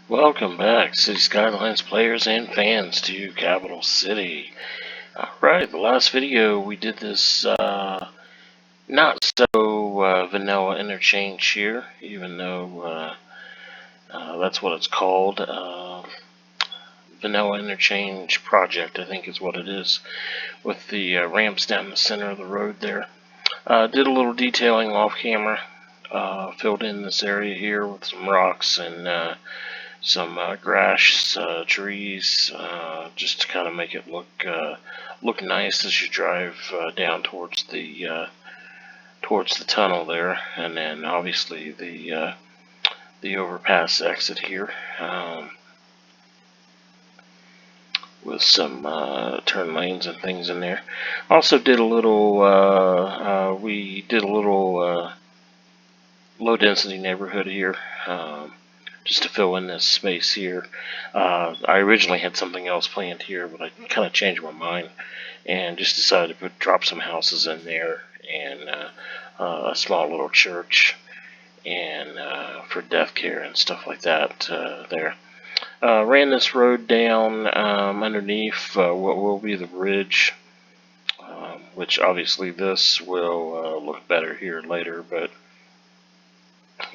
Welcome back, City Skylines players and fans, to Capital City. Alright, the last video we did this not so vanilla interchange here, even though that's what it's called. Vanilla interchange project, I think is what it is, with the ramps down the center of the road there. Did a little detailing off camera, filled in this area here with some rocks and some grass, trees, just to kind of make it look nice as you drive down towards the tunnel there, and then obviously the overpass exit here, with some turn lanes and things in there. Also did a little, we did a little low density neighborhood here. Just to fill in this space here. I originally had something else planned here, but I kind of changed my mind and just decided to drop some houses in there and a small little church and for death care and stuff like that there. Ran this road down underneath what will be the bridge, which obviously this will look better here later, but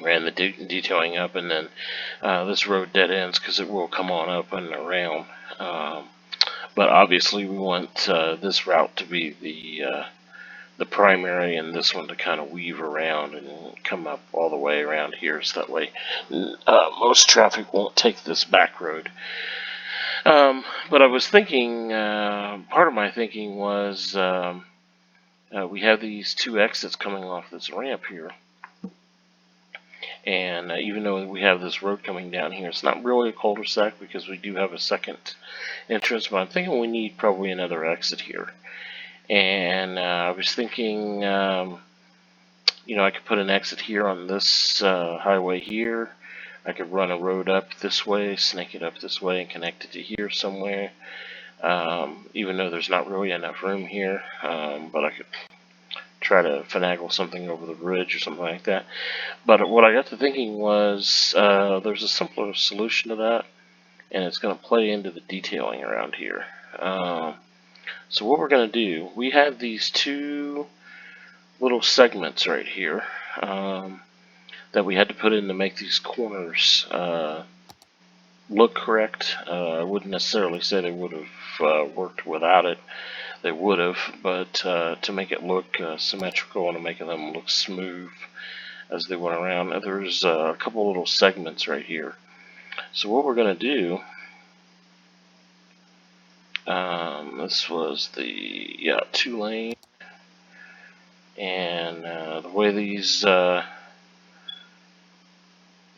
ran the detailing up, and then this road dead ends because it will come on up and around. But obviously we want this route to be the primary, and this one to kind of weave around and come up all the way around here, so that way most traffic won't take this back road. But I was thinking, part of my thinking was we have these two exits coming off this ramp here. And even though we have this road coming down here, it's not really a cul-de-sac because we do have a second entrance, but I'm thinking we need probably another exit here. And I was thinking, I could put an exit here on this highway here. I could run a road up this way, snake it up this way, and connect it to here somewhere. Even though there's not really enough room here, but I could try to finagle something over the bridge or something like that. But what I got to thinking was there's a simpler solution to that, and it's going to play into the detailing around here. So what we're going to do, we have these two little segments right here that we had to put in to make these corners look correct. I wouldn't necessarily say they would have worked without it. They would have, but to make it look symmetrical and to make them look smooth as they went around, there's a couple little segments right here. So what we're going to do, this was the 2-lane, and the way these,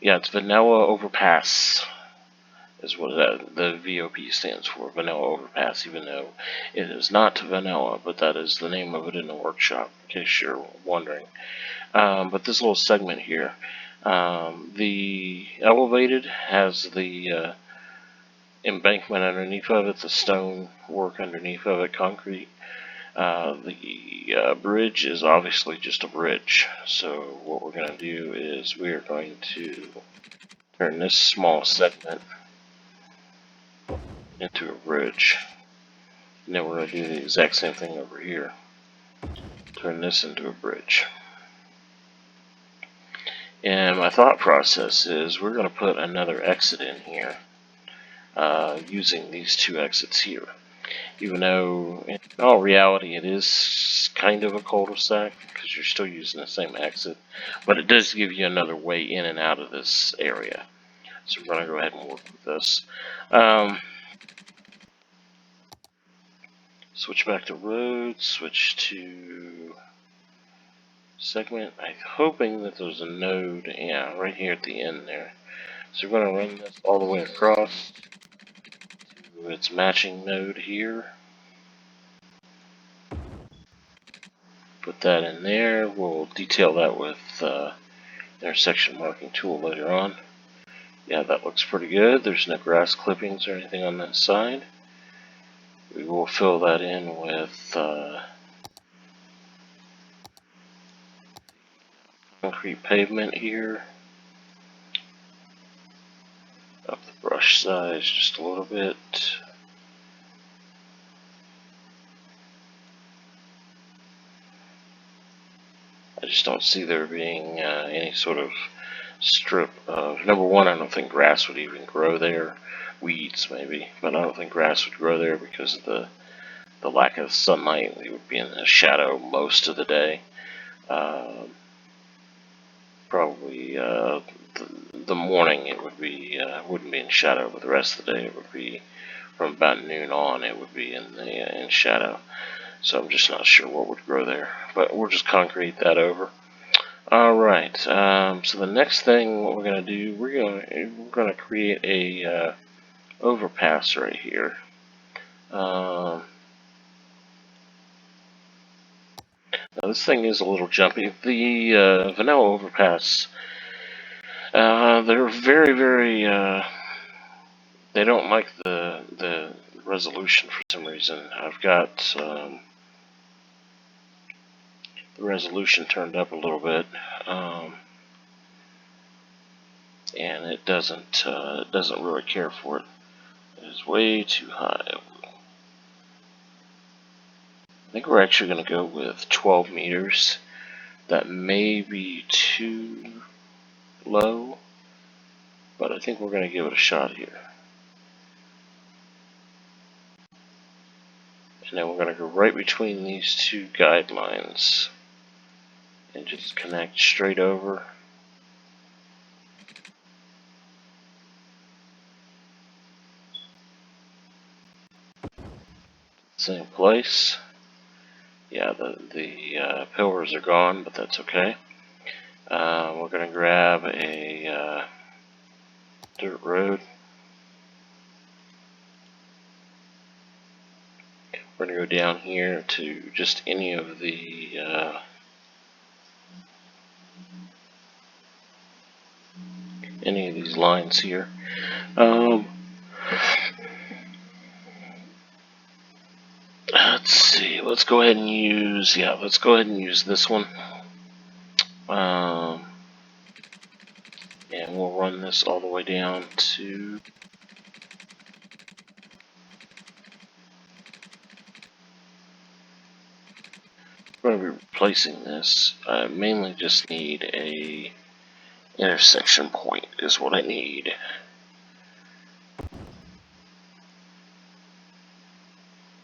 it's vanilla overpass is what the VOP stands for, vanilla overpass, even though it is not vanilla, but that is the name of it in the workshop, in case you're wondering. But this little segment here, the elevated has the embankment underneath of it, the stone work underneath of it, concrete. The bridge is obviously just a bridge. So what we're going to do is we are going to turn this small segment into a bridge. And then we're going to do the exact same thing over here. Turn this into a bridge. And my thought process is we're going to put another exit in here using these two exits here. Even though in all reality it is kind of a cul-de-sac because you're still using the same exit, but it does give you another way in and out of this area. So we're going to go ahead and work with this. Switch back to road, switch to segment. I'm hoping that there's a node, right here at the end there. So we're going to run this all the way across to its matching node here. Put that in there. We'll detail that with intersection marking tool later on. Yeah, that looks pretty good. There's no grass clippings or anything on that side. We will fill that in with concrete pavement here. Up the brush size just a little bit. I just don't see there being any sort of strip of, number one, I don't think grass would even grow there. Weeds maybe, but I don't think grass would grow there because of the lack of sunlight. We would be in the shadow most of the day. Probably the morning it would be wouldn't be in shadow, but the rest of the day it would be from about noon on. It would be in shadow. So I'm just not sure what would grow there, but we'll just concrete that over. All right. So the next thing, what we're gonna do, we're gonna create a overpass right here. Now this thing is a little jumpy. The vanilla overpass, they're very, very. They don't like the resolution for some reason. I've got the resolution turned up a little bit, and it doesn't really care for it. It is way too high. I think we're actually going to go with 12 meters. That may be too low, but I think we're going to give it a shot here. And then we're going to go right between these two guidelines and just connect straight over. Same place. Yeah, the pillars are gone, but that's okay. We're going to grab a dirt road. We're going to go down here to just any of the any of these lines here. Let's see. Let's go ahead and use let's go ahead and use this one. And we'll run this all the way down to we're going to be replacing this. I mainly just need a intersection point is what I need.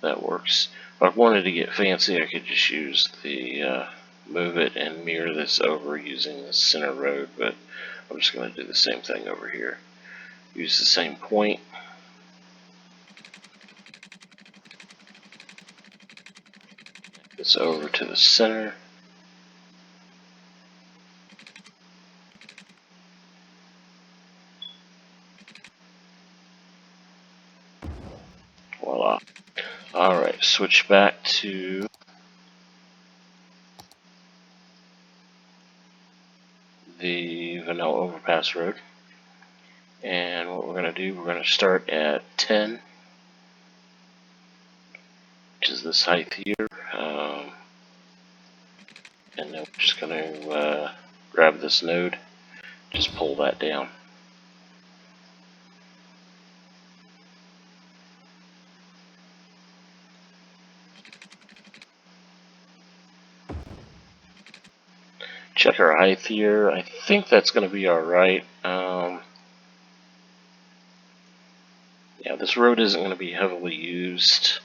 That works. If I wanted to get fancy, I could just use the move it and mirror this over using the center road, but I'm just going to do the same thing over here. Use the same point. This over to the center. Voila. Alright, switch back to the vanilla overpass road. And what we're going to do, we're going to start at 10, which is this height here. And then we're just going to grab this node, just pull that down. Check our height here. I think that's going to be alright. Yeah, this road isn't going to be heavily used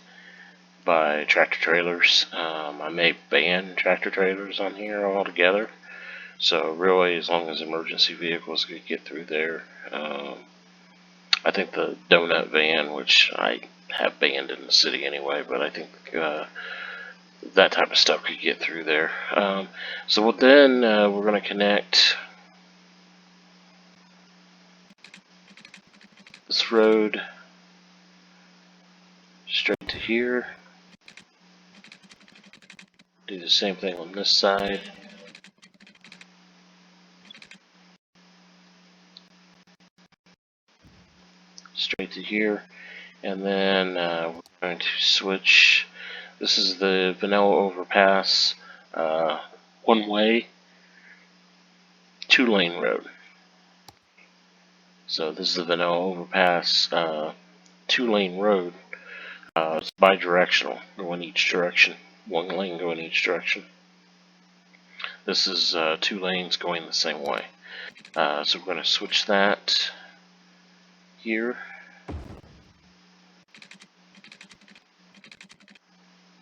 by tractor trailers. I may ban tractor trailers on here altogether. So really, as long as emergency vehicles could get through there, I think the donut van, which I have banned in the city anyway, but I think that type of stuff could get through there. So then we're going to connect this road straight to here. Do the same thing on this side. Straight to here. And then we're going to switch. This is the vanilla overpass, one way, 2-lane road. So this is the vanilla overpass 2-lane road. It's bi-directional, go in each direction. One lane go in each direction. This is 2 lanes going the same way. So we're going to switch that here.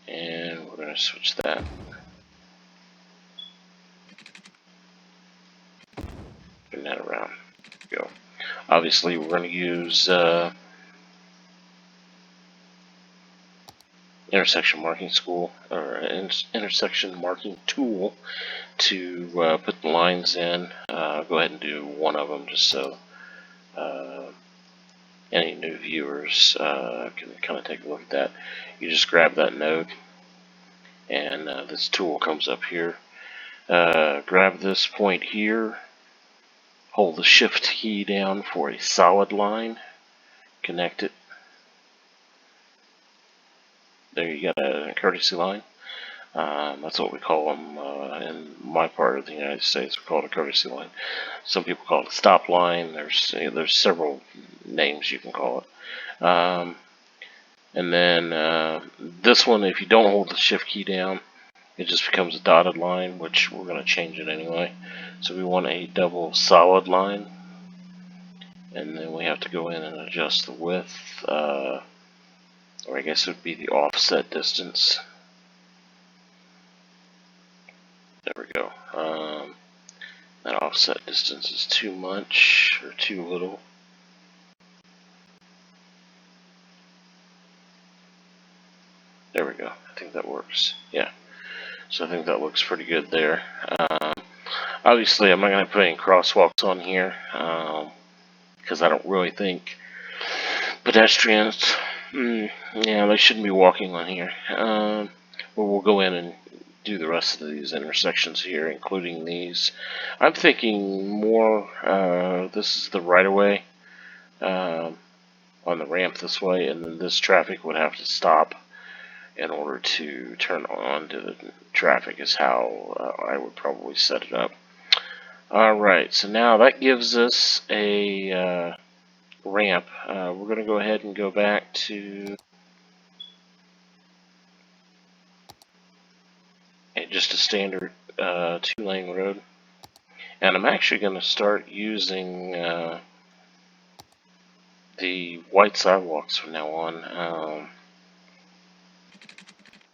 And we're going to switch that. Turn that around. Go. Obviously, we're going to use intersection marking intersection marking tool to put the lines in. Go ahead and do one of them just so any new viewers can kind of take a look at that. You just grab that node, and this tool comes up here. Grab this point here, hold the shift key down for a solid line, connect it. There you got a courtesy line. That's what we call them in my part of the United States. We call it a courtesy line. Some people call it a stop line. There's several names you can call it. And then this one, if you don't hold the shift key down, it just becomes a dotted line, which we're going to change it anyway. So we want a double solid line. And then we have to go in and adjust the width, or I guess it would be the offset distance. There we go. That offset distance is too much or too little. There we go. I think that works. Yeah. So I think that looks pretty good there. Obviously, I'm not going to put any crosswalks on here because I don't really think pedestrians, yeah, they shouldn't be walking on here. But we'll go in and do the rest of these intersections here, including these. I'm thinking more, this is the right-of-way on the ramp this way, and then this traffic would have to stop in order to turn on to the traffic is how I would probably set it up. Alright, so now that gives us a ramp. We're going to go ahead and go back to just a standard 2-lane road. And I'm actually going to start using the white sidewalks from now on.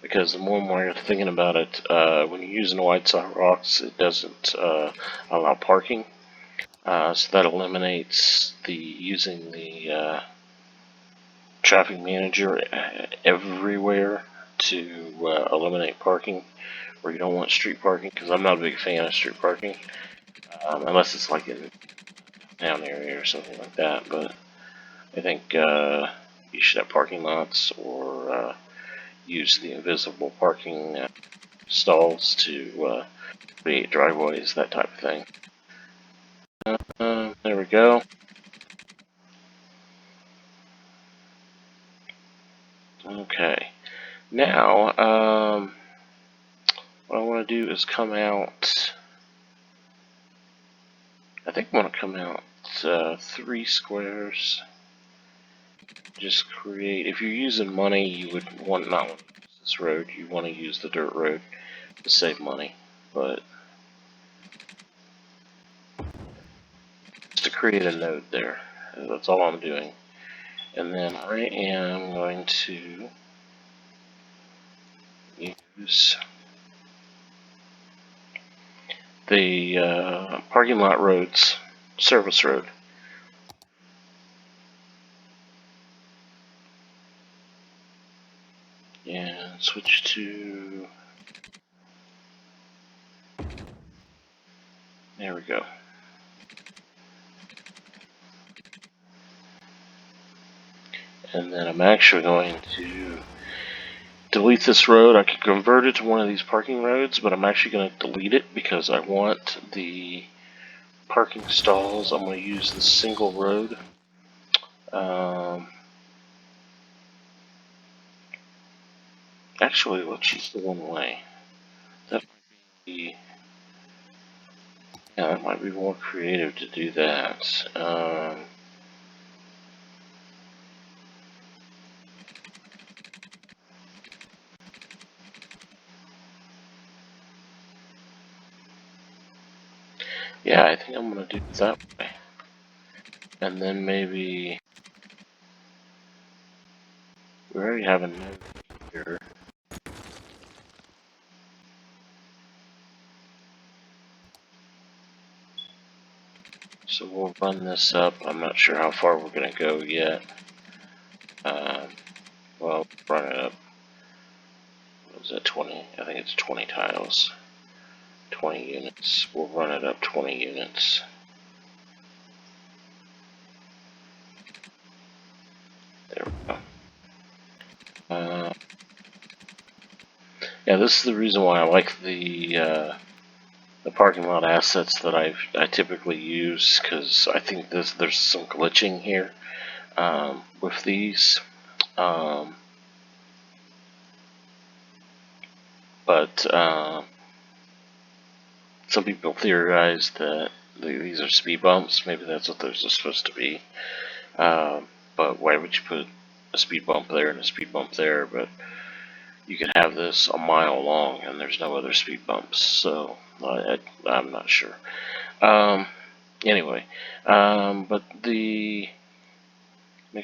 Because the more and more you're thinking about it, when you're using the white sidewalks, it doesn't allow parking. So that eliminates using the traffic manager everywhere to eliminate parking where you don't want street parking, because I'm not a big fan of street parking, unless it's like in a town area or something like that. But I think you should have parking lots or use the invisible parking stalls to create driveways, that type of thing. There we go. Okay. Now, what I want to do is come out. I think I want to come out 3 squares. Just create. If you're using money, you would not want to use this road. You want to use the dirt road to save money. But just to create a node there. That's all I'm doing. And then I am going to use the parking lot roads, service road. And switch to, there we go. And then I'm actually going to delete this road. I could convert it to one of these parking roads, but I'm actually going to delete it because I want the parking stalls. I'm going to use the single road. Actually, let's use the one way. That might be, yeah, that might be more creative to do that. Yeah, I think I'm gonna do it that way. And then maybe we already have a node here. So we'll run this up. I'm not sure how far we're gonna go yet. Well, run it up. What is that, 20? I think it's 20 tiles. 20 units. We'll run it up 20 units. There we go. Yeah, this is the reason why I like the parking lot assets that I typically use, because I think there's some glitching here with these. But some people theorize that these are speed bumps. Maybe that's what they're supposed to be. But why would you put a speed bump there and a speed bump there? But you can have this a mile long and there's no other speed bumps. So I'm not sure. Anyway, but make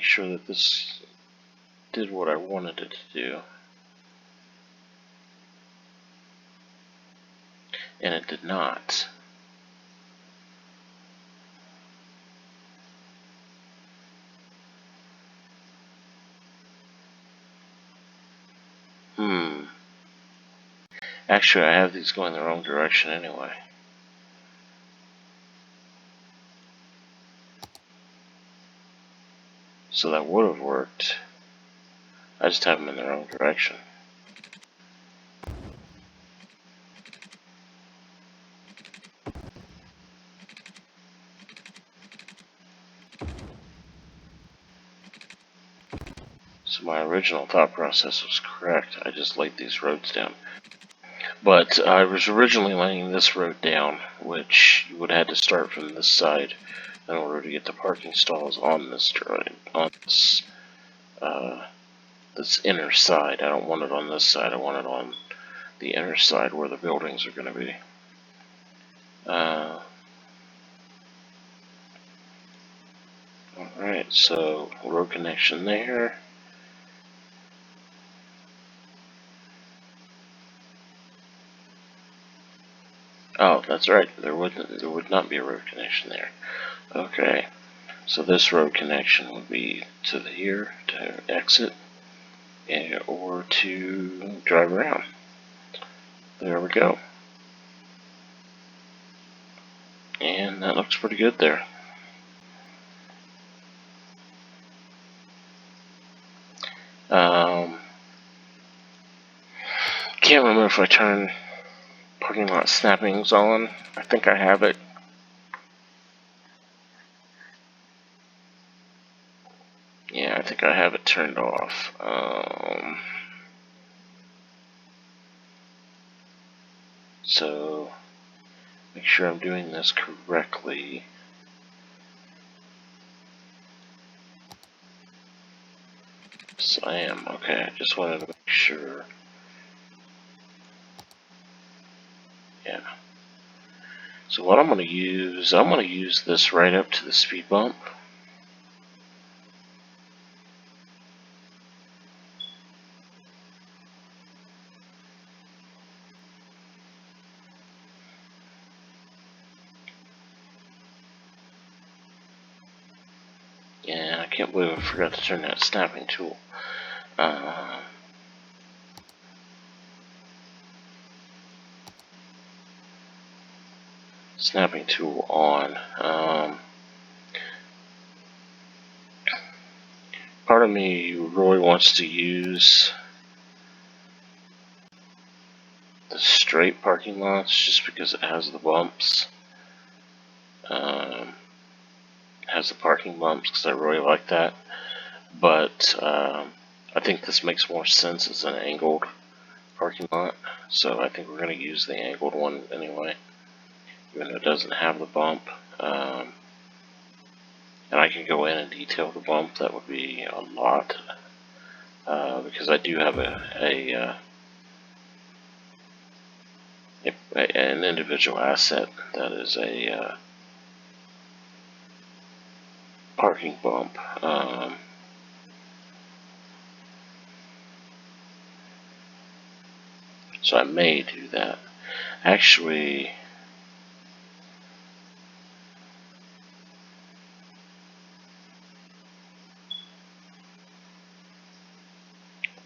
sure that this did what I wanted it to do. And it did not. Actually, I have these going the wrong direction anyway. So that would have worked. I just have them in the wrong direction. So my original thought process was correct. I just laid these roads down. But I was originally laying this road down, which you would have had to start from this side in order to get the parking stalls on this this inner side. I don't want it on this side. I want it on the inner side where the buildings are going to be. Alright, so road connection there. Oh, that's right. There would not be a road connection there. Okay, so this road connection would be to here to exit, or to drive around. There we go. And that looks pretty good there. Can't remember if I turned parking lot snappings on. I think I have it. Yeah, I think I have it turned off. So, make sure I'm doing this correctly. Yes, I am. Okay, I just wanted to make sure. Yeah. So what I'm going to use this right up to the speed bump. Yeah, I can't believe I forgot to turn that snapping tool. Snapping tool on. Part of me really wants to use the straight parking lots just because it has the bumps. It has the parking bumps because I really like that. But I think this makes more sense as an angled parking lot. So I think we're going to use the angled one anyway, even though it doesn't have the bump. And I can go in and detail the bump. That would be a lot, because I do have a an individual asset that is a parking bump. So I may do that. Actually,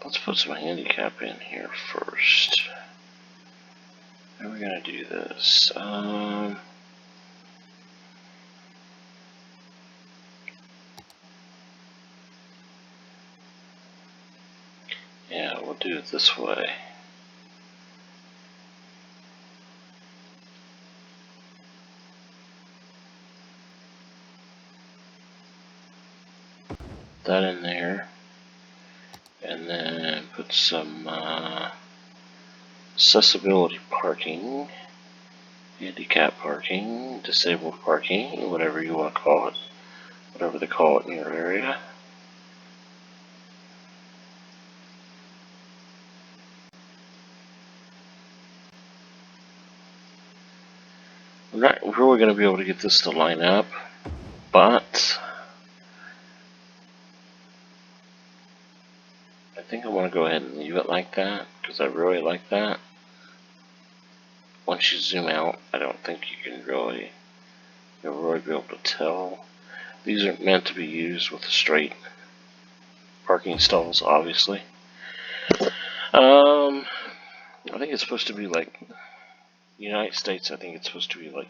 let's put some handicap in here first. How are we gonna do this? Yeah, we'll do it this way. That in there, and then put some accessibility parking, handicap parking, disabled parking, whatever you want to call it, whatever they call it in your area. I'm not really going to be able to get this to line up, but I think I want to go ahead and leave it like that, because I really like that. Once you zoom out, I don't think you'll really be able to tell. These are meant to be used with straight parking stalls, obviously. I think it's supposed to be like United States. I think it's supposed to be like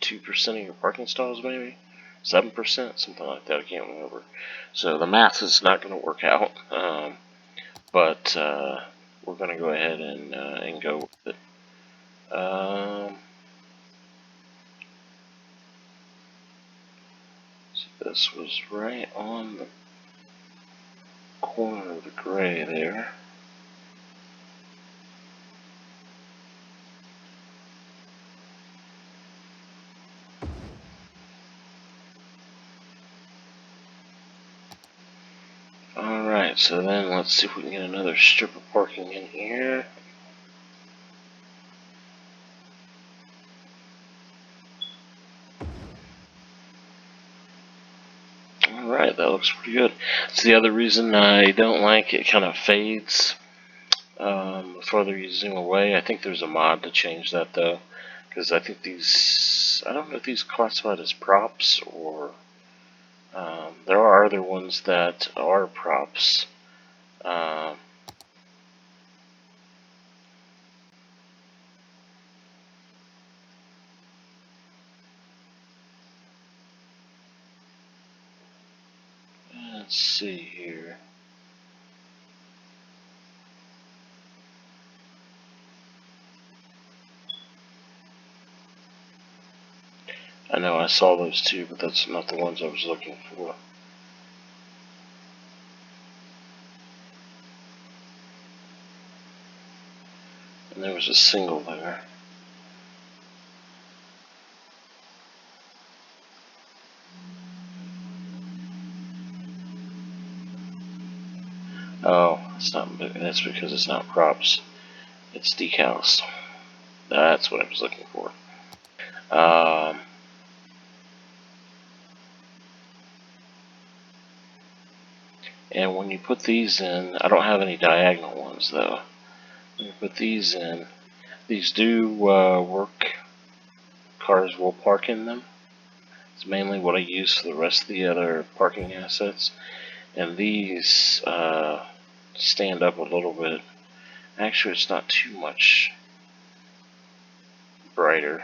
2% of your parking stalls, maybe 7%, something like that. I can't remember. So the math is not going to work out. But we're going to go ahead and go with it. So this was right on the corner of the gray there. Alright, so then let's see if we can get another strip of parking in here. Alright, that looks pretty good. It's the other reason I don't like it. Kind of fades the farther you zoom away. I think there's a mod to change that though, because I think these, I don't know if these are classified as props or there are other ones that are props. Let's see here. I know I saw those too, but that's not the ones I was looking for. And there was a single there. Oh, it's not. That's because it's not props. It's decals. That's what I was looking for. And when you put these in, I don't have any diagonal ones though. When you put these in, these do work. Cars will park in them. It's mainly what I use for the rest of the other parking assets. And these stand up a little bit. Actually, it's not too much brighter,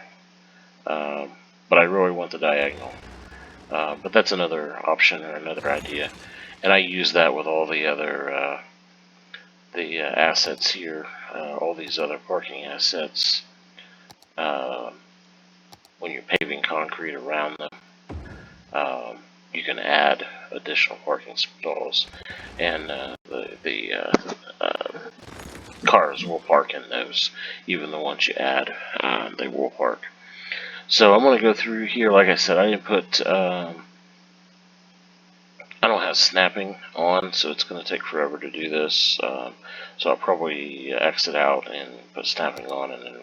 but I really want the diagonal. But that's another option or another idea, and I use that with all the other assets here, all these other parking assets. When you're paving concrete around them, you can add additional parking stalls, and the cars will park in those. Even the ones you add, they will park. So I'm going to go through here. Like I said, I didn't put, I don't have snapping on, so it's going to take forever to do this. So I'll probably exit out and put snapping on, and then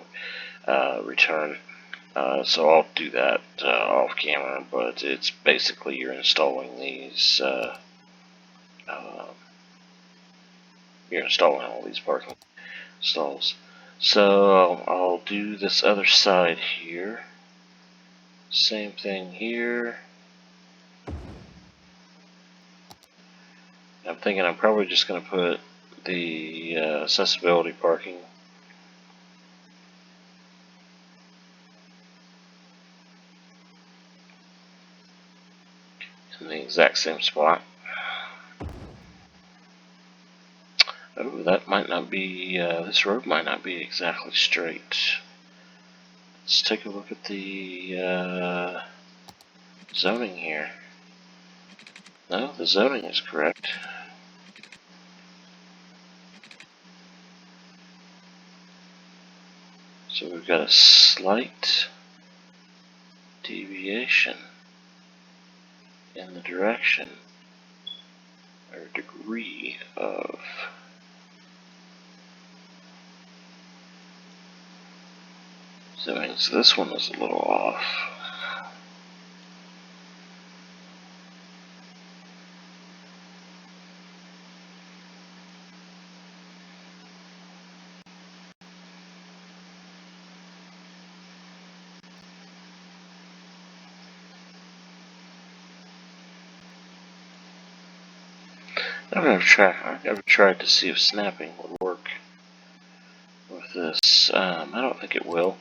return. So I'll do that off camera, but it's basically you're installing these. You're installing all these parking stalls. So I'll do this other side here. Same thing here. I'm thinking I'm probably just going to put the accessibility parking in the exact same spot. Oh, that might not be, this road might not be exactly straight. Let's take a look at the zoning here. No, the zoning is correct. So we've got a slight deviation in the direction or degree of zoning. So this one is a little off. I've never tried to see if snapping would work with this. I don't think it will.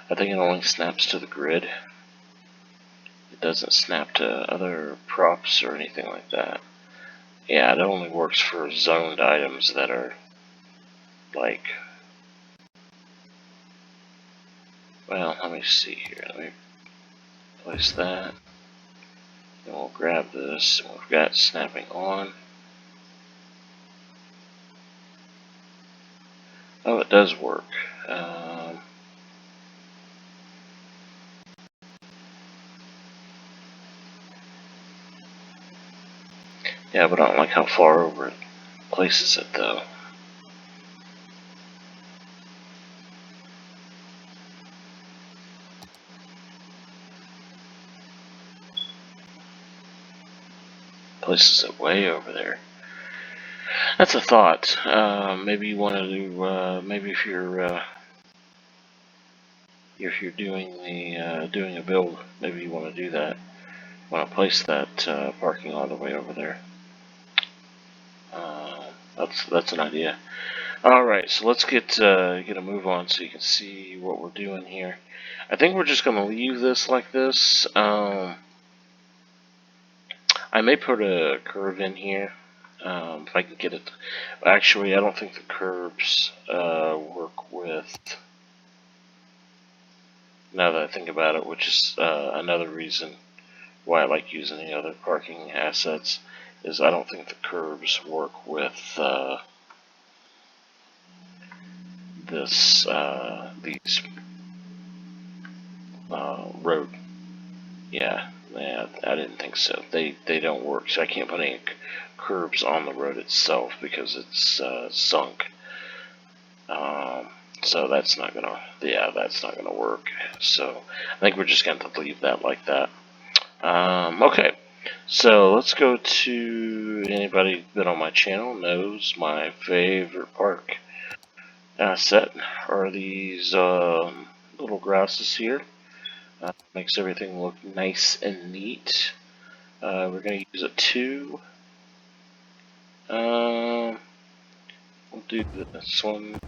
I think it only snaps to the grid. It doesn't snap to other props or anything like that. Yeah, it only works for zoned items that are like, well, let me see here. Let me place that. Then we'll grab this, and we've got snapping on. Oh, it does work. Yeah, but I don't like how far over it places it, though. Places it way over there. That's a thought. Maybe you want to do. Maybe if you're doing the doing a build, maybe you want to do that. Want to place that parking all the way over there. That's an idea. All right, so let's get a move on so you can see what we're doing here. I think we're just going to leave this like this. I may put a curve in here if I can get it. Actually, I don't think the curves work with. Now that I think about it, which is another reason why I like using the other parking assets, is I don't think the curbs work with these road. Yeah, I didn't think so. They don't work, so I can't put any curbs on the road itself because it's sunk. So that's not gonna work. So I think we're just going to leave that like that. Okay, so let's go to, anybody been on my channel knows my favorite park asset are these little grasses here. Makes everything look nice and neat. We're going to use a 2. We'll do this one.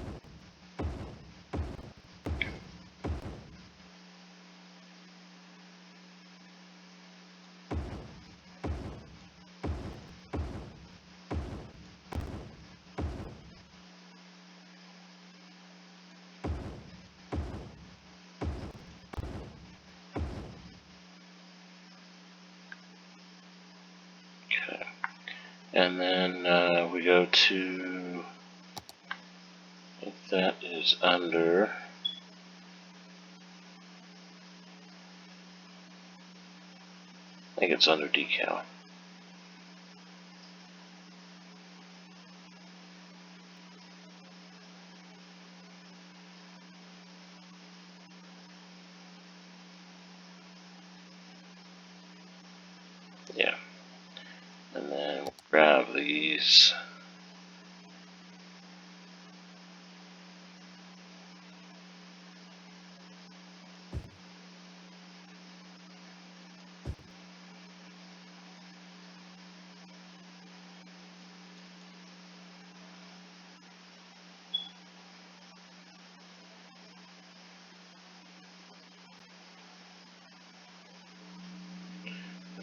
Okay. And then we go to, if that is under, I think it's under decal. Yeah. And then we'll grab these.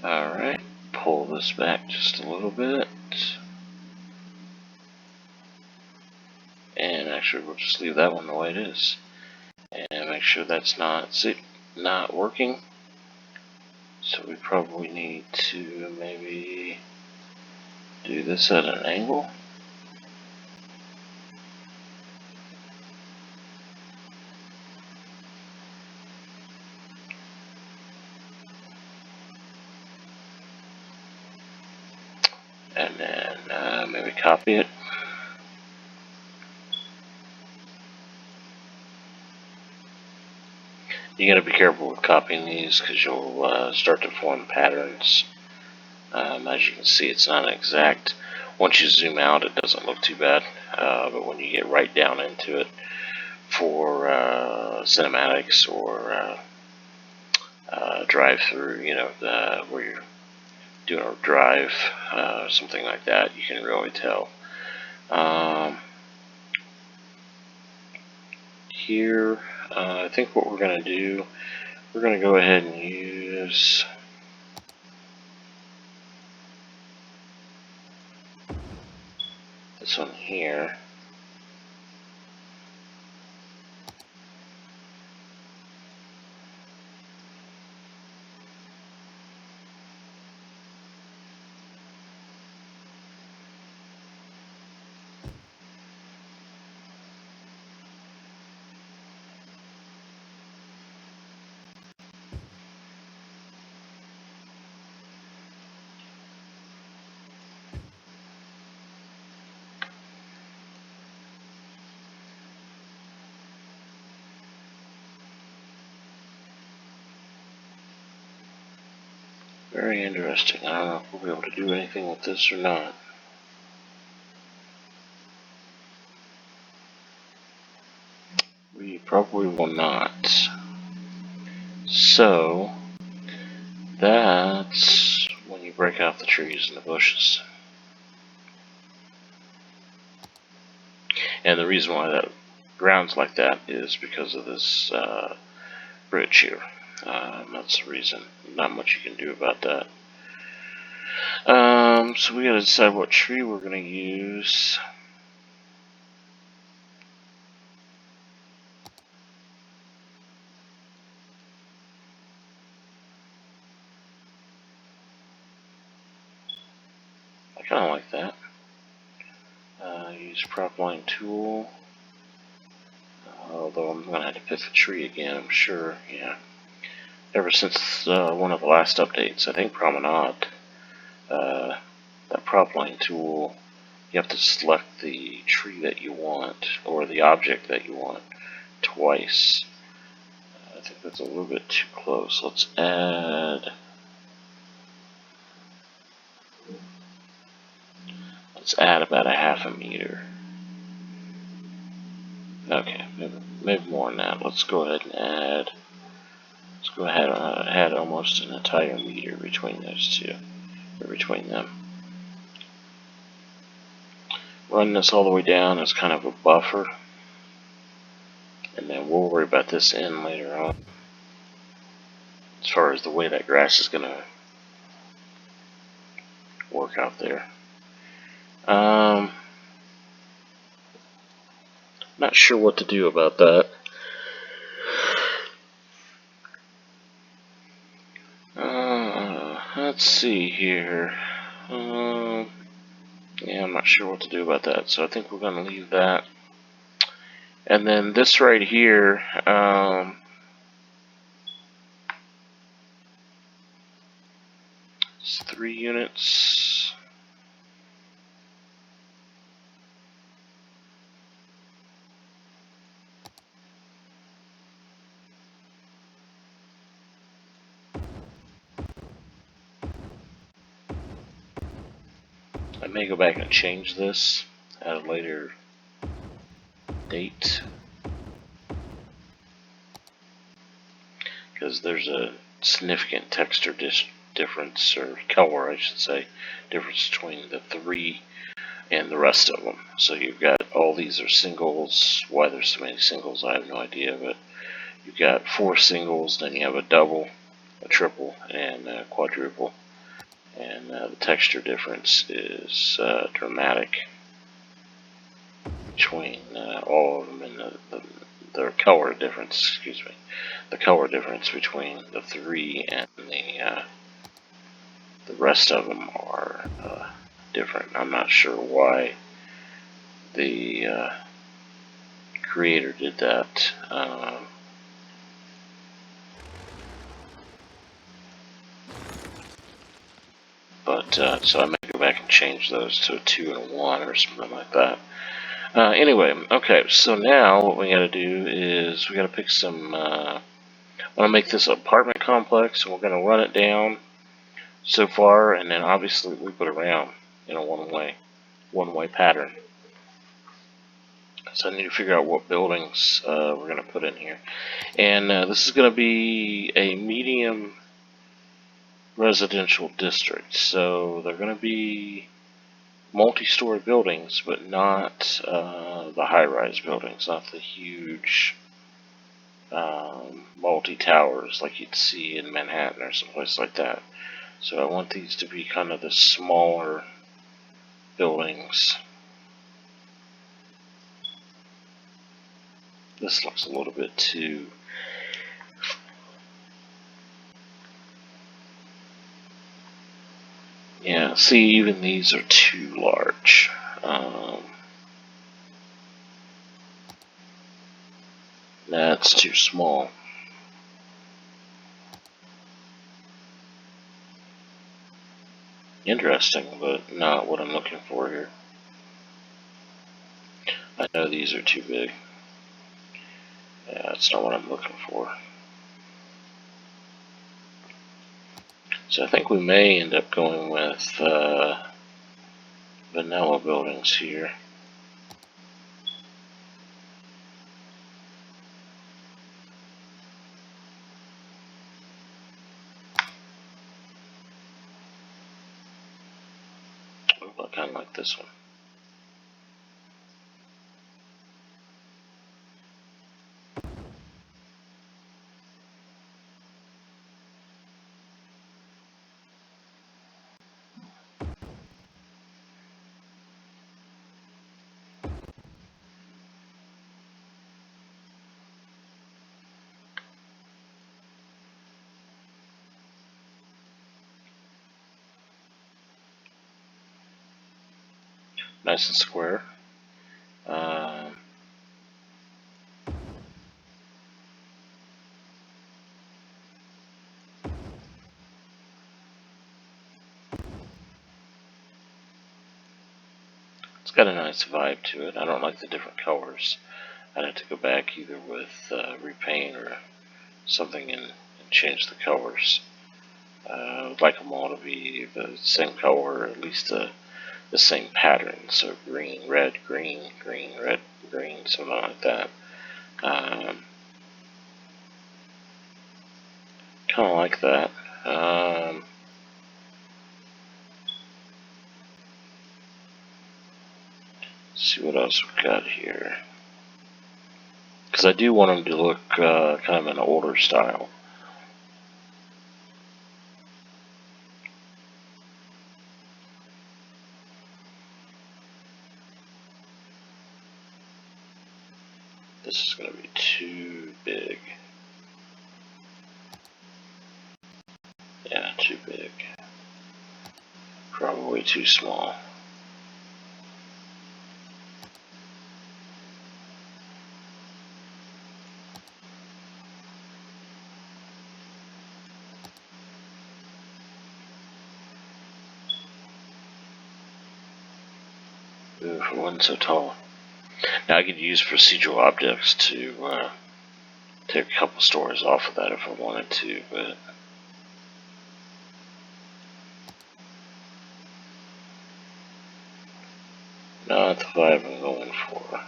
Alright, pull this back just a little bit. And actually, we'll just leave that one the way it is. And make sure that's not working. So we probably need to maybe do this at an angle. And then maybe copy it. You gotta be careful with copying these because you'll start to form patterns. As you can see, it's not exact. Once you zoom out, it doesn't look too bad. But when you get right down into it for cinematics or drive-through, where you're doing a drive, something like that, you can really tell. Here, I think what we're going to do, we're going to go ahead and use this one here. Very interesting. I don't know if we'll be able to do anything with this or not. We probably will not. So, that's when you break out the trees and the bushes. And the reason why that ground's like that is because of this bridge here. That's the reason. Not much you can do about that. So we gotta decide what tree we're gonna use. I kinda like that. Use prop line tool. Although I'm gonna have to pick the tree again, I'm sure, yeah. Ever since one of the last updates, I think Promenade, that prop line tool, you have to select the tree that you want, or the object that you want, twice. I think that's a little bit too close. Let's add about a half a meter. Okay, maybe more than that. Let's go ahead and add. Let's go ahead and add almost an entire meter between those two, or between them. Run this all the way down as kind of a buffer, and then we'll worry about this in later on, as far as the way that grass is going to work out there. Not sure what to do about that. Let's see here. Yeah, I'm not sure what to do about that, so I think we're going to leave that. And then this right here, it's 3 units. I may go back and change this at a later date, because there's a significant texture difference, or color I should say, difference between the 3 and the rest of them. So you've got, all these are singles. Why there's so many singles, I have no idea, but you've got 4 singles, then you have a double, a triple, and a quadruple. And the texture difference is dramatic between all of them, and the color difference, excuse me, the color difference between the 3 and the rest of them are different. I'm not sure why the creator did that. So I may go back and change those to a 2 and a 1 or something like that. Anyway, okay, so now what we gotta do is we gotta pick some, I wanna make this apartment complex, and we're gonna run it down so far, and then obviously loop it around in a one-way pattern. So I need to figure out what buildings we're gonna put in here. And this is gonna be a medium residential district, so they're gonna be multi-story buildings, but not the high-rise buildings, not the huge multi-towers like you'd see in Manhattan or someplace like that. So I want these to be kind of the smaller buildings. This looks a little bit too... Yeah, see, even these are too large. That's too small. Interesting, but not what I'm looking for here. I know these are too big. Yeah, that's not what I'm looking for. So I think we may end up going with vanilla buildings here. I kind of like this one. Nice and square. It's got a nice vibe to it. I don't like the different colors. I'd have to go back either with repaint or something and change the colors. I would like them all to be the same color, or at least the same pattern. So green, red, green, green, red, green, something like that. Kind of like that. See what else we've got here. Because I do want them to look kind of an older style. This is going to be too big. Yeah, too big. Probably too small. Ooh, it wasn't so tall. Now I could use procedural objects to take a couple stories off of that if I wanted to, but Not the 5 I'm going for.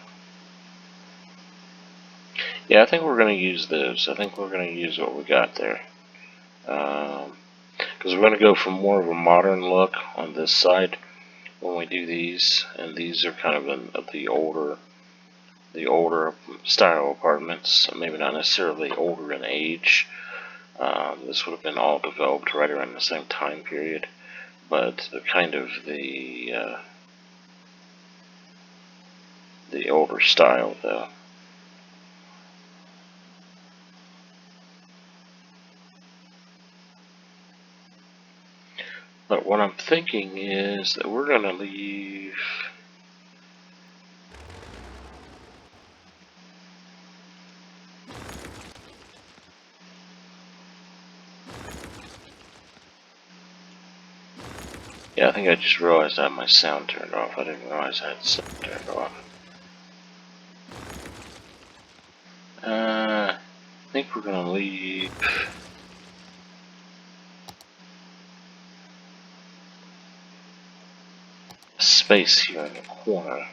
Yeah, I think we're going to use those. I think we're going to use what we got there. Because we're going to go for more of a modern look on this side when we do these. And these are kind of the older style apartments. Maybe not necessarily older in age. This would have been all developed right around the same time period. But kind of the older style, though. But what I'm thinking is that we're going to leave. Yeah, I think I just realized I had my sound turned off. I didn't realize I had sound turned off. I think we're going to leave a space here in the corner.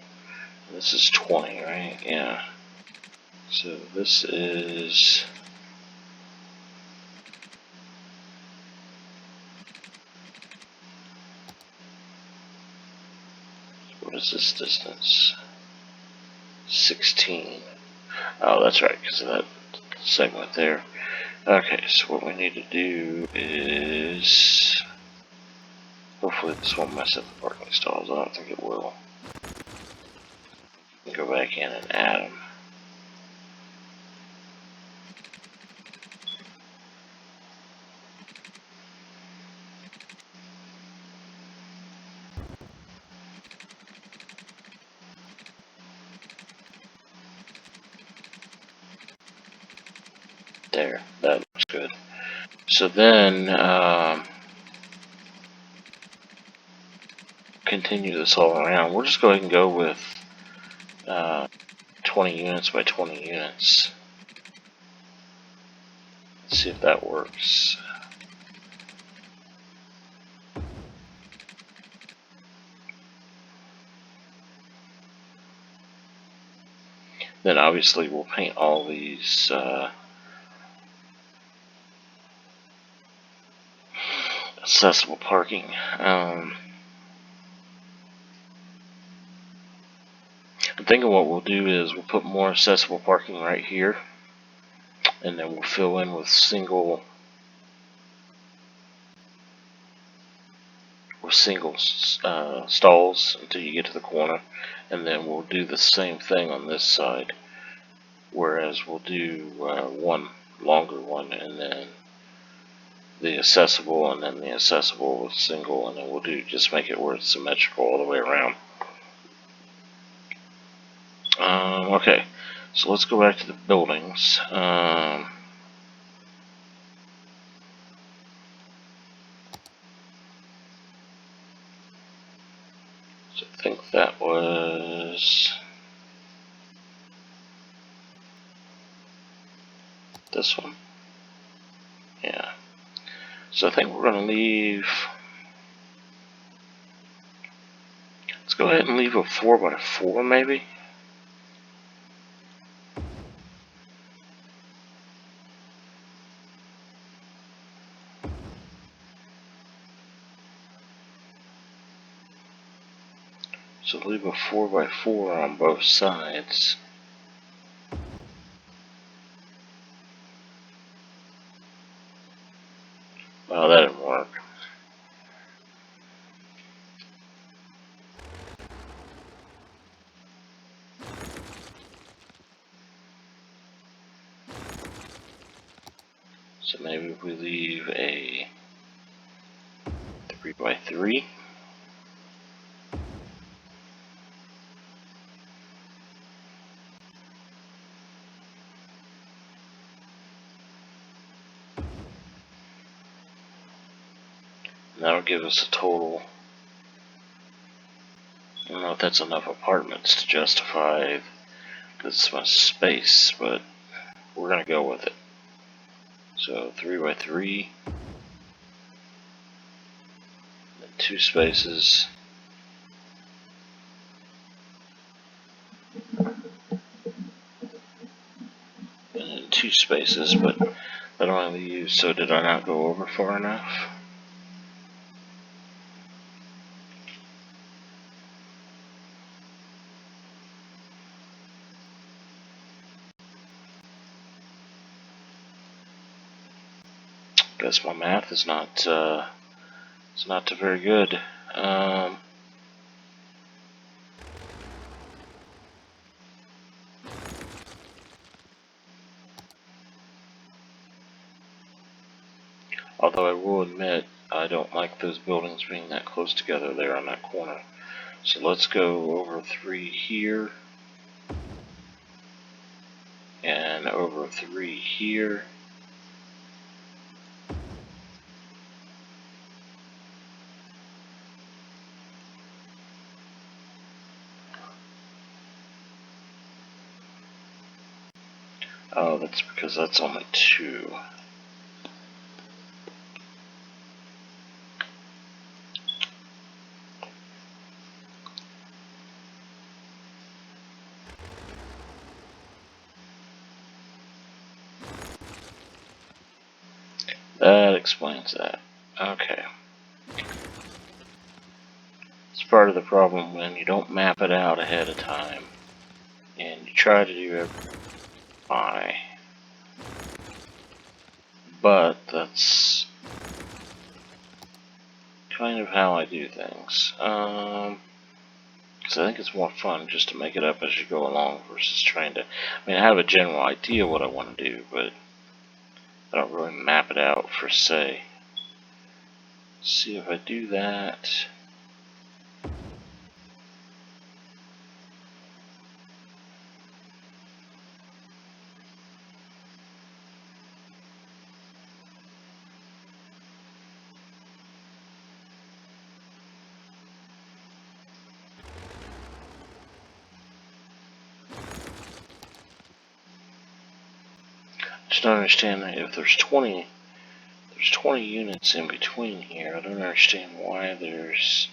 This is 20, right? Yeah. So this is... What is this distance? 16. Oh, that's right, because of that segment there. Okay, so what we need to do is... Hopefully this won't mess up the parking stalls. I don't think it will. Go back in and add them. There, that looks good. So then, continue this all around. We'll just go ahead and go with 20 units by 20 units. Let's see if that works. Then obviously we'll paint all these accessible parking. I'm thinking what we'll do is we'll put more accessible parking right here, and then we'll fill in with single stalls until you get to the corner, and then we'll do the same thing on this side. Whereas we'll do one longer one, and then the accessible, and then the accessible with single, and then we'll just make it where it's symmetrical all the way around. Okay, so let's go back to the buildings. So I think that was this one. Yeah. So I think we're going to leave... Let's go ahead and leave a 4x4 maybe. So leave a 4x4 on both sides. Well, that didn't work. So maybe if we leave a 3x3. That'll give us a total... I don't know if that's enough apartments to justify this much space, but we're going to go with it. So 3x3, then 2 spaces, 2 spaces, but I don't have the use, so did I not go over far enough? Guess my math is not it's not very good. Although I will admit, I don't like those buildings being that close together there on that corner. So let's go over 3 here, and over 3 here. Oh, that's because that's only 2. That explains that. Okay. It's part of the problem when you don't map it out ahead of time, and you try to do everything. But that's kind of how I do things. Because I think it's more fun just to make it up as you go along versus trying to. I mean, I have a general idea what I want to do, but I don't really map it out per se. See if I do that. Just don't understand that if there's 20 units in between here. I don't understand why there's.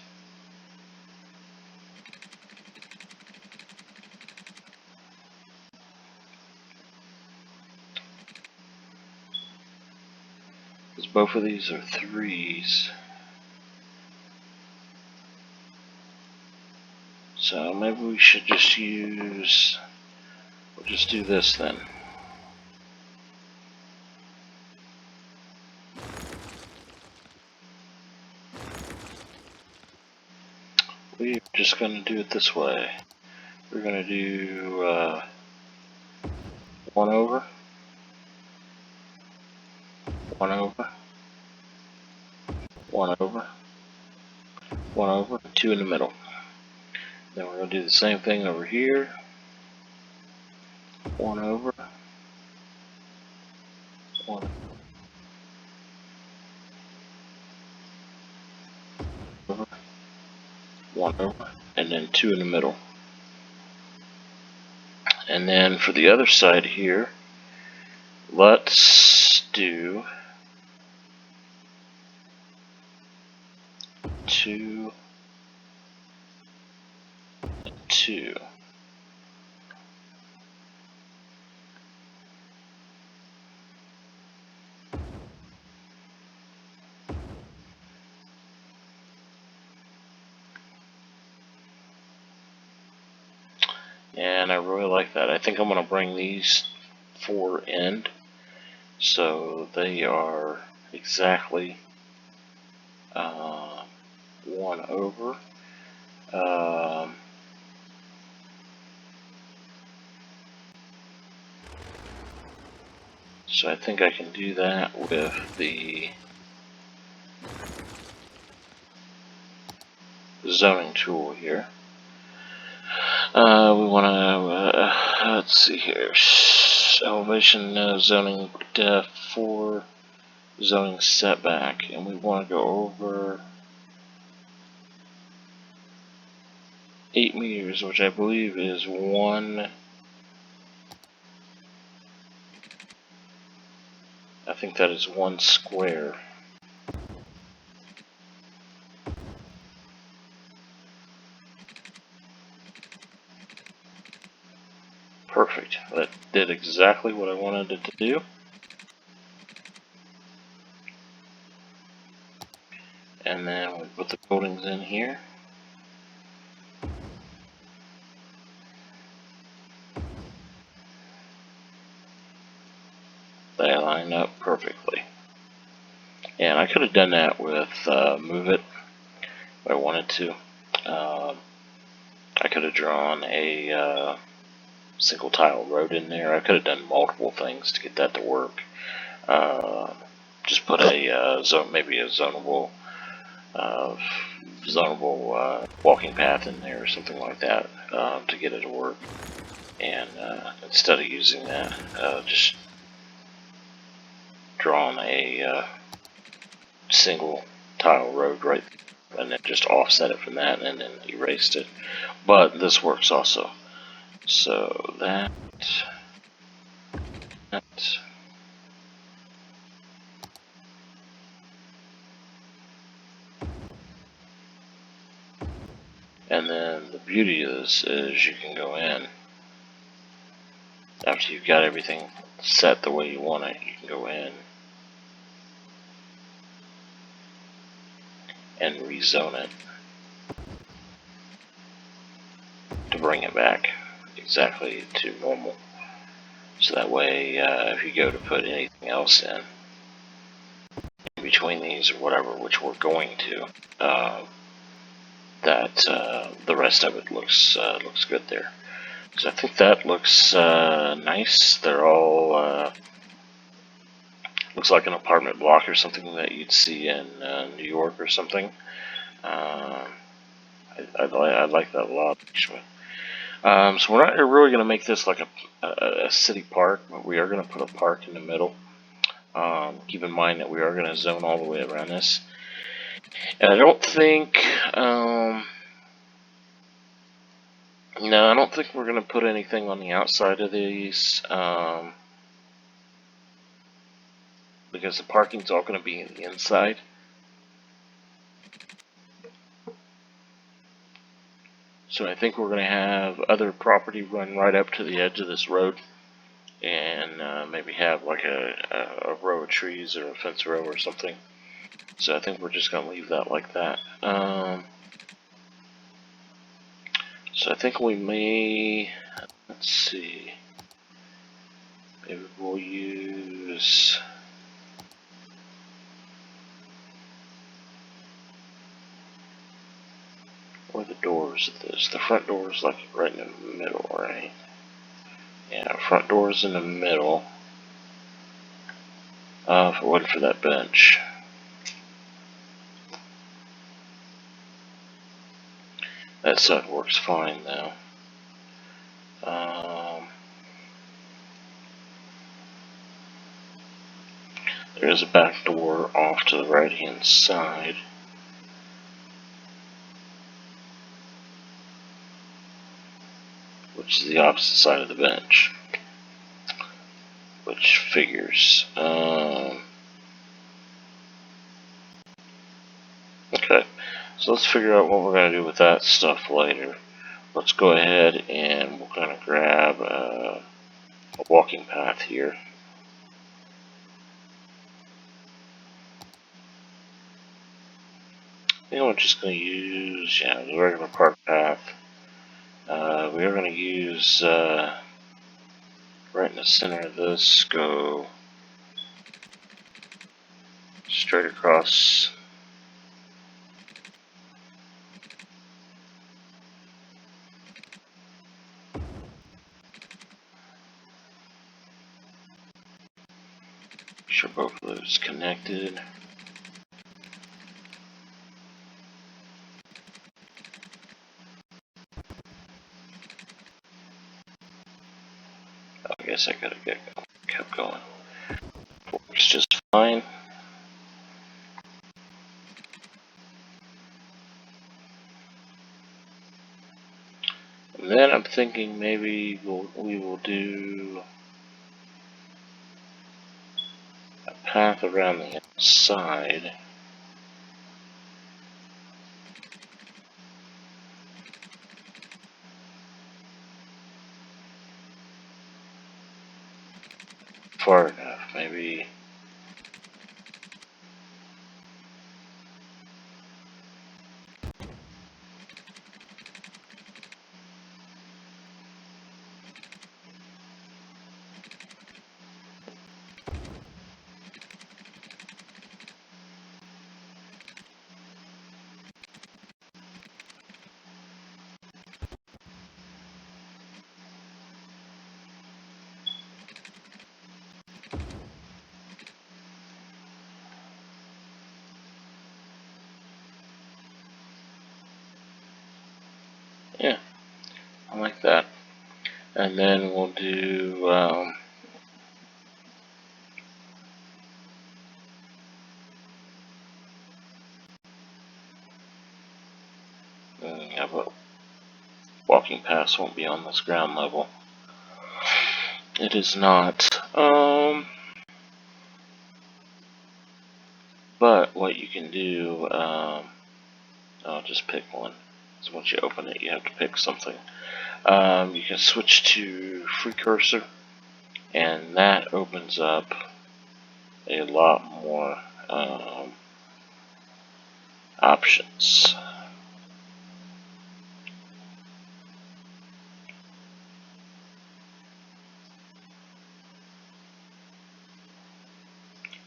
Because both of these are 3s. So maybe we should just use. We'll just do this then. We're just going to do it this way. We're going to do 1 over, 1 over, 1 over, 1 over, 2 in the middle. Then we're going to do the same thing over here. 1 over, 1 over, 1 over, and then 2 in the middle. And then for the other side here, let's do 2, 2. And I really like that. I think I'm going to bring these 4 in, so they are exactly 1 over. So I think I can do that with the zoning tool here. We want to, let's see here, elevation zoning depth 4, zoning setback, and we want to go over 8 meters, which I believe is 1. I think that is 1 square. Perfect. That did exactly what I wanted it to do. And then we put the buildings in here. They line up perfectly. And I could have done that with Move It if I wanted to. I could have drawn a single tile road in there. I could have done multiple things to get that to work. Just put a zone, maybe a zonable walking path in there or something like that to get it to work. And instead of using that, just drawn a single tile road right there, and then just offset it from that and then erased it. But this works also. So that. And then the beauty of this is you can go in after you've got everything set the way you want it. You can go in and rezone it to bring it back exactly to normal. So that way, if you go to put anything else in between these or whatever, which we're going to, that the rest of it looks good there. So I think that looks nice. They're all looks like an apartment block or something that you'd see in New York or something. I like that a lot, actually. So we're not really going to make this like a city park, but we are going to put a park in the middle. Keep in mind that we are going to zone all the way around this. And I don't think, no, I don't think we're going to put anything on the outside of these, because the parking's all going to be in the inside. So I think we're going to have other property run right up to the edge of this road, and maybe have like a row of trees or a fence row or something. So I think we're just going to leave that like that. So I think we may, let's see, maybe we'll use, where are the doors of this? The front door is like right in the middle, right? Yeah, front door's in the middle. If it wasn't for that bench. That side works fine though. There is a back door off to the right hand side. Which is the opposite side of the bench. Which figures. Okay, so let's figure out what we're going to do with that stuff later. Let's go ahead and we're going to grab a walking path here. I think I'm just going to use the regular park path. We are going to use right in the center of this, go straight across. Make sure both of those connected. I guess I could have kept going. Works just fine. And then I'm thinking maybe we will do a path around the outside. far enough, maybe. Yeah, I like that. And then we'll do, yeah, but walking paths won't be on this ground level. It is not. But what you can do, I'll just pick one. So once you open it, you have to pick something. You can switch to free cursor, and that opens up a lot more options.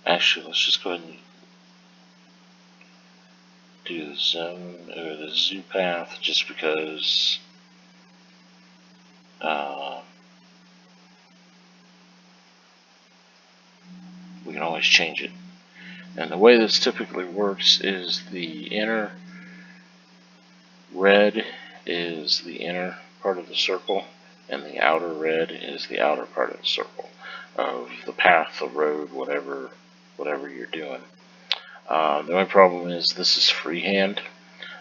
Actually, let's just go ahead and do the zone or the zoo path, just because we can always change it. And the way this typically works is the inner red is the inner part of the circle, and the outer red is the outer part of the circle of the path, the road, whatever you're doing. The only problem is this is freehand,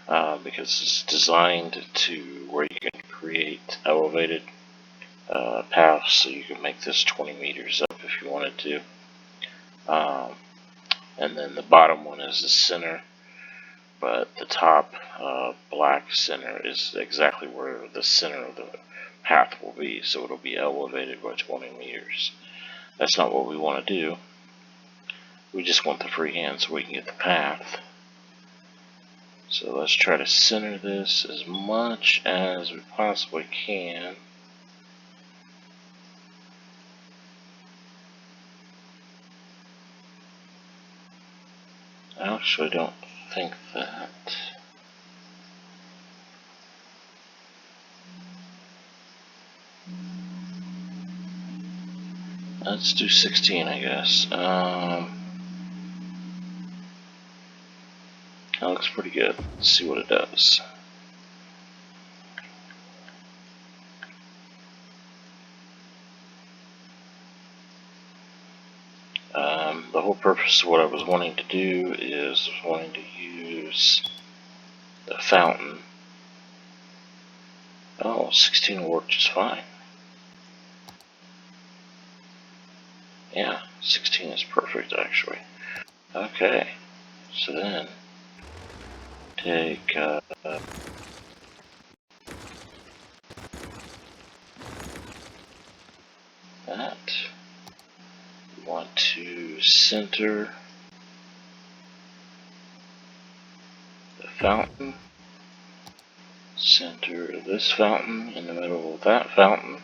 because it's designed to where you can create elevated paths, so you can make this 20 meters up if you wanted to. And then the bottom one is the center, but the top black center is exactly where the center of the path will be, so it'll be elevated by 20 meters. That's not what we want to do. We just want the freehand so we can get the path. So let's try to center this as much as we possibly can. I actually don't think that. Let's do 16, I guess. That looks pretty good. Let's see what it does. The whole purpose of what I was wanting to do is wanting to use the fountain. Oh, 16 will work just fine. Yeah, 16 is perfect, actually. Okay, so then take that. We want to center the fountain. Center this fountain in the middle of that fountain.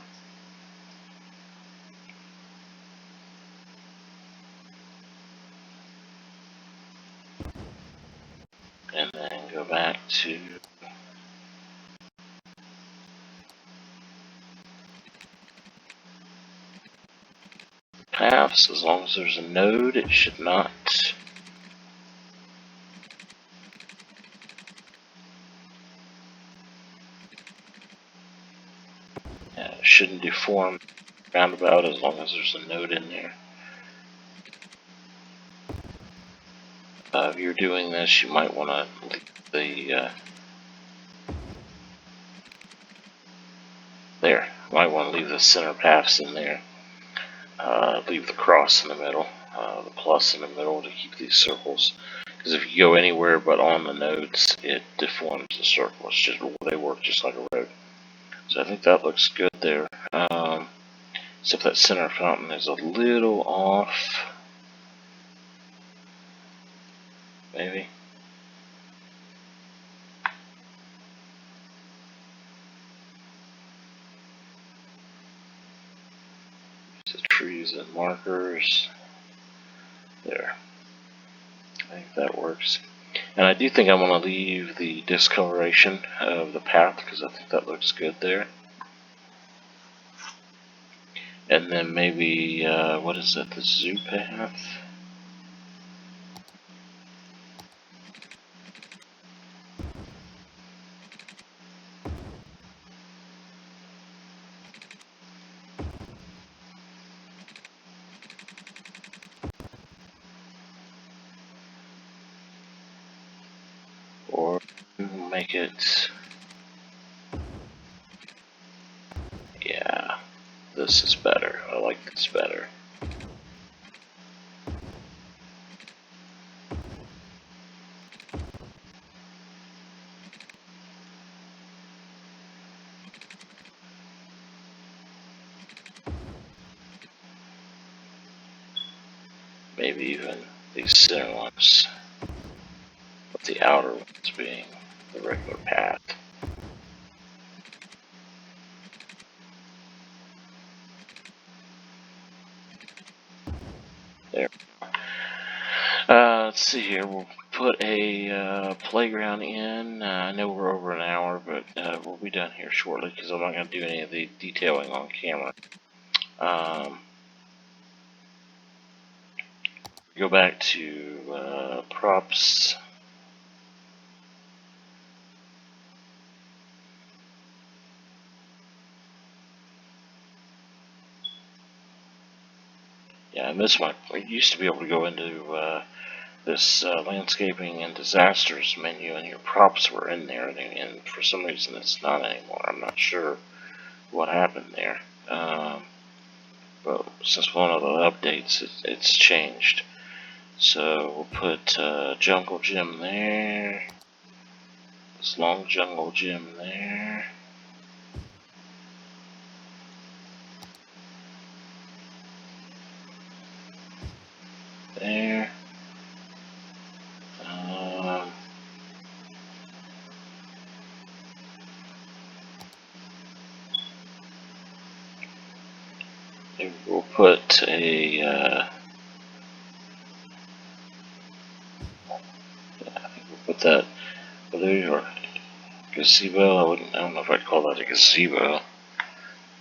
And then go back to paths. As long as there's a node, it should not shouldn't deform roundabout as long as there's a node in there. If you're doing this, you might want to leave the might want to leave the center paths in there. Leave the cross in the middle, the plus in the middle to keep these circles. Because if you go anywhere but on the nodes, it deforms the circle. They work just like a road. So I think that looks good there. Except that center fountain is a little off. Maybe. The trees and markers. There. I think that works. And I do think I'm going to leave the discoloration of the path because I think that looks good there. And then maybe, what is it, the zoo path? Or make it, yeah, this is better. I like this better. Maybe even these center ones, with the outer ones being the regular path. There. Let's see here. We'll put a playground in. I know we're over an hour, but we'll be done here shortly because I'm not going to do any of the detailing on camera. Go back to props. Yeah, I miss my. I used to be able to go into this landscaping and disasters menu, and your props were in there, and for some reason it's not anymore. I'm not sure what happened there. But since one of the updates, it's changed. So we'll put jungle gym there. This long jungle gym there. There. Maybe we'll put a. I think we'll put that. Or gazebo. I don't know if I'd call that a gazebo.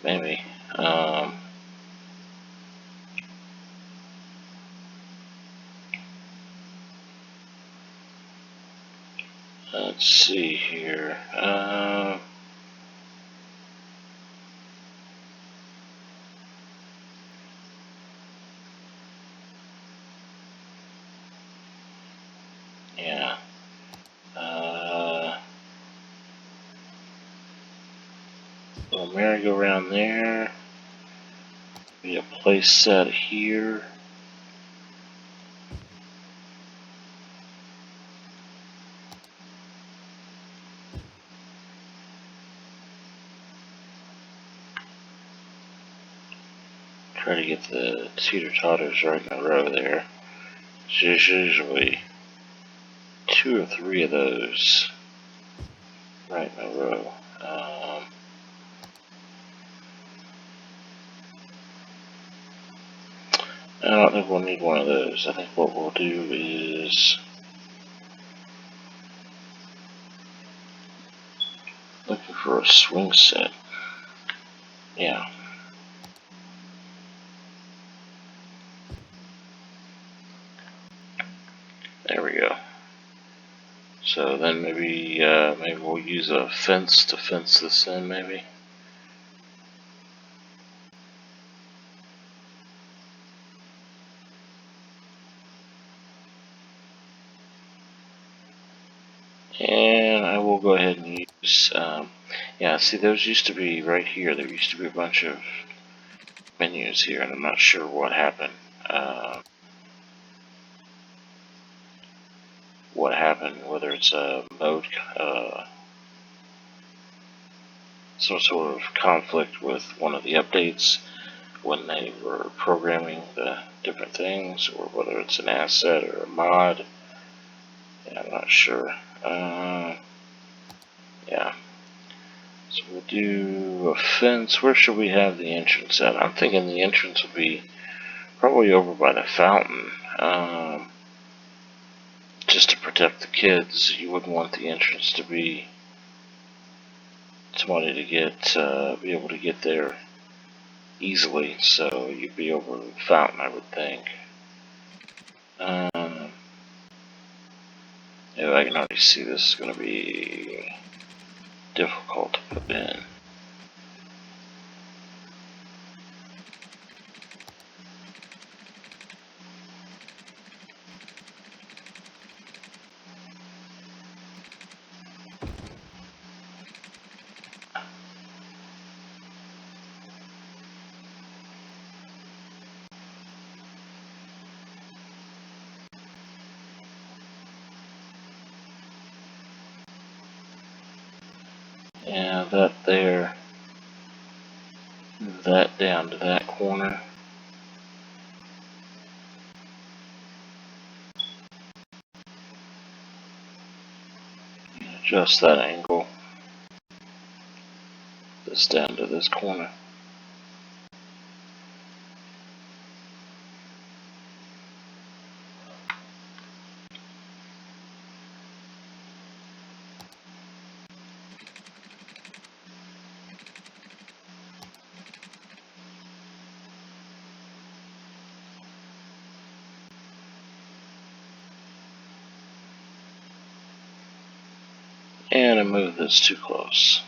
Maybe. Let's see here. Yeah. Little merry-go-round there. Be a place set here. Try to get the teeter-totters right in a row there. There's usually 2 or 3 of those right in a row. I don't think we'll need one of those. I think what we'll do is looking for a swing set. Yeah. There we go. So then maybe we'll use a fence to fence this in, maybe. And I will go ahead and use, yeah, see those used to be right here. There used to be a bunch of menus here, and I'm not sure what happened. Whether it's a mode, some sort of conflict with one of the updates, when they were programming the different things, or whether it's an asset or a mod. Yeah, I'm not sure. Yeah. So we'll do a fence. Where should we have the entrance at? I'm thinking the entrance will be probably over by the fountain. Just to protect the kids. You wouldn't want the entrance to be somebody to be able to get there easily, so you'd be over the fountain, I would think. Yeah, I can already see this is going to be difficult to put in. Yeah, that there, that down to that corner. Adjust that angle. This down to this corner. And I move this too close.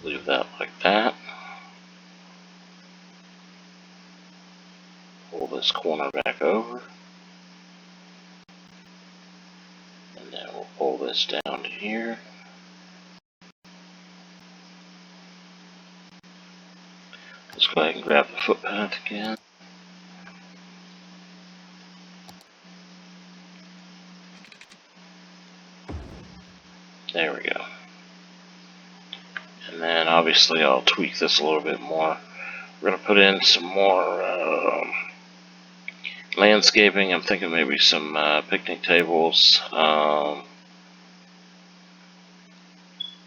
Leave that like that. Pull this corner back over. And then we'll pull this down to here. Let's go ahead and grab the footpath again. There we go. And then obviously I'll tweak this a little bit more. We're going to put in some more landscaping. I'm thinking maybe some picnic tables,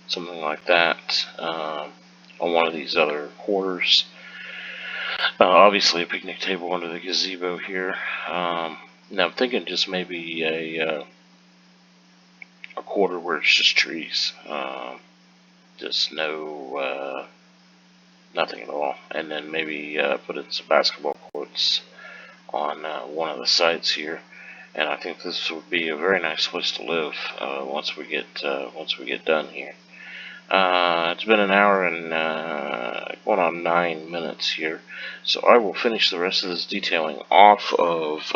something like that, on one of these other quarters. Obviously a picnic table under the gazebo here. Now I'm thinking just maybe a quarter where it's just trees. Just nothing at all. And then maybe put in some basketball courts on one of the sides here. And I think this would be a very nice place to live once we get done here. It's been an hour and going on 9 minutes here, so I will finish the rest of this detailing off of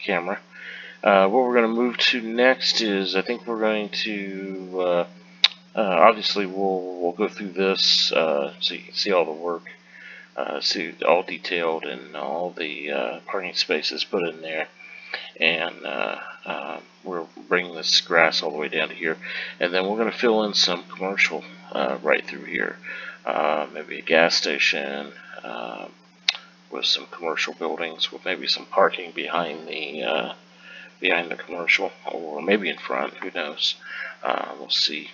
camera. What we're going to move to next is, I think we're going to obviously we'll go through this so you can see all the work, see all detailed and all the parking spaces put in there. And we're bringing this grass all the way down to here, and then we're going to fill in some commercial right through here, maybe a gas station with some commercial buildings, with maybe some parking behind the commercial, or maybe in front. Who knows? We'll see.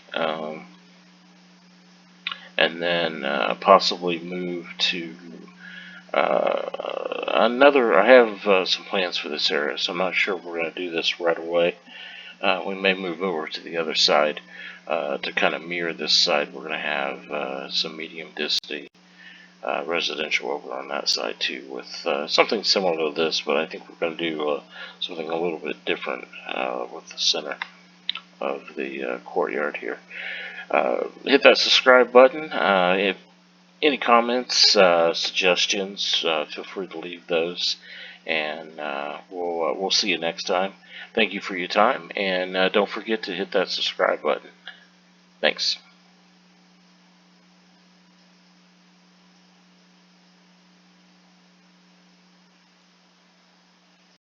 And then possibly move to I have some plans for this area, so I'm not sure if we're going to do this right away. We may move over to the other side to kind of mirror this side. We're going to have some medium density residential over on that side too, with something similar to this, but I think we're going to do something a little bit different with the center of the courtyard here. Hit that subscribe button. If any comments, suggestions, feel free to leave those, and we'll see you next time. Thank you for your time, and don't forget to hit that subscribe button. Thanks.